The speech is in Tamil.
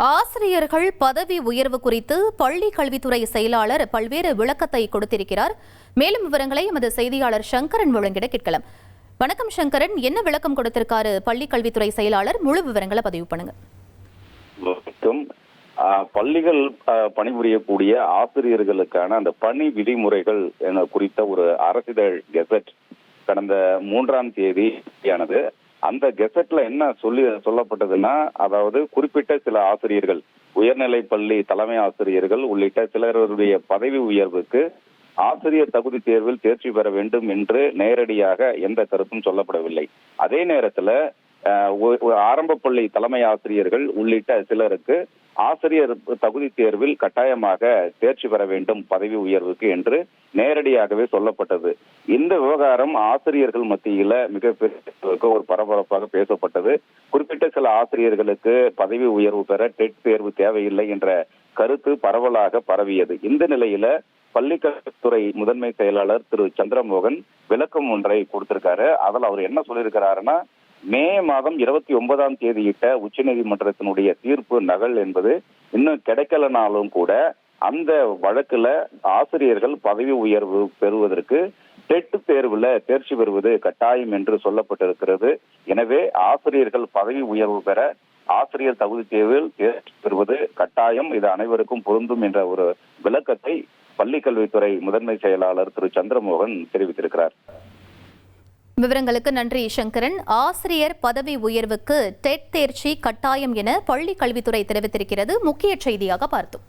ஆசிரியர்கள் பதவி உயர்வு குறித்து பள்ளி கல்வித்துறை செயலாளர் பல்வேறு விளக்கத்தை கொடுத்திருக்கிறார். மேலும் விவரங்களை எமது செய்தியாளர் சங்கரன் வழங்கிட கேட்கலாம். வணக்கம் சங்கரன், என்ன விளக்கம் கொடுத்திருக்காரு பள்ளி கல்வித்துறை செயலாளர்? முழு விவரங்களை பதிவு பண்ணுங்க. பள்ளிகள் பணிபுரியக்கூடிய ஆசிரியர்களுக்கான அந்த பணி விதிமுறைகள் என குறித்த ஒரு அரசிதழ் கெசட் கடந்த 3ஆம் தேதியானது. அந்த கெசட்ல என்ன சொல்லப்பட்டதுன்னா, அதாவது குறிப்பிட்ட சில ஆசிரியர்கள், உயர்நிலை பள்ளி தலைமை ஆசிரியர்கள் உள்ளிட்ட சிலருடைய பதவி உயர்வுக்கு ஆசிரியர் தகுதி தேர்வில் தேர்ச்சி பெற வேண்டும் என்று நேரடியாக எந்த கருத்தும் சொல்லப்படவில்லை. அதே நேரத்துல ஆரம்ப பள்ளி தலைமை ஆசிரியர்கள் உள்ளிட்ட சிலருக்கு ஆசிரியர் தகுதி தேர்வில் கட்டாயமாக தேர்ச்சி பெற வேண்டும் பதவி உயர்வுக்கு என்று நேரடியாகவே சொல்லப்பட்டது. இந்த விவகாரம் ஆசிரியர்கள் மத்தியில மிகப்பெரிய ஒரு பரபரப்பாக பேசப்பட்டது. குறிப்பிட்ட சில ஆசிரியர்களுக்கு பதவி உயர்வு பெற டெட் தேர்வு தேவையில்லை என்ற கருத்து பரவலாக பரவியது. இந்த நிலையில பள்ளிக்கல்வித்துறை முதன்மை செயலாளர் திரு சந்திரமோகன் விளக்கம் ஒன்றை கொடுத்திருக்காரு. அதில் அவர் என்ன சொல்லியிருக்கிறாருன்னா, மே மாதம் 29ஆம் தேதியிட்ட உச்சநீதிமன்றத்தினுடைய தீர்ப்பு நகல் என்பது இன்னும் கிடைக்கலனாலும் கூட அந்த வழக்குல ஆசிரியர்கள் பதவி உயர்வு பெறுவதற்கு டெட் தேர்வுல தேர்ச்சி பெறுவது கட்டாயம் என்று சொல்லப்பட்டிருக்கிறது. எனவே ஆசிரியர்கள் பதவி உயர்வு பெற ஆசிரியர் தகுதி தேர்வில் தேர்ச்சி பெறுவது கட்டாயம், இது அனைவருக்கும் பொருந்தும் என்ற ஒரு விளக்கத்தை பள்ளிக்கல்வித்துறை முதன்மை செயலாளர் திரு சந்திரமோகன் தெரிவித்திருக்கிறார். விவரங்களுக்கு நன்றி சங்கரன். ஆசிரியர் பதவி உயர்வுக்கு டெட் தேர்ச்சி கட்டாயம் என பள்ளி கல்வித்துறை தெரிவித்திருக்கிறது. முக்கிய செய்தியாக பார்த்தோம்.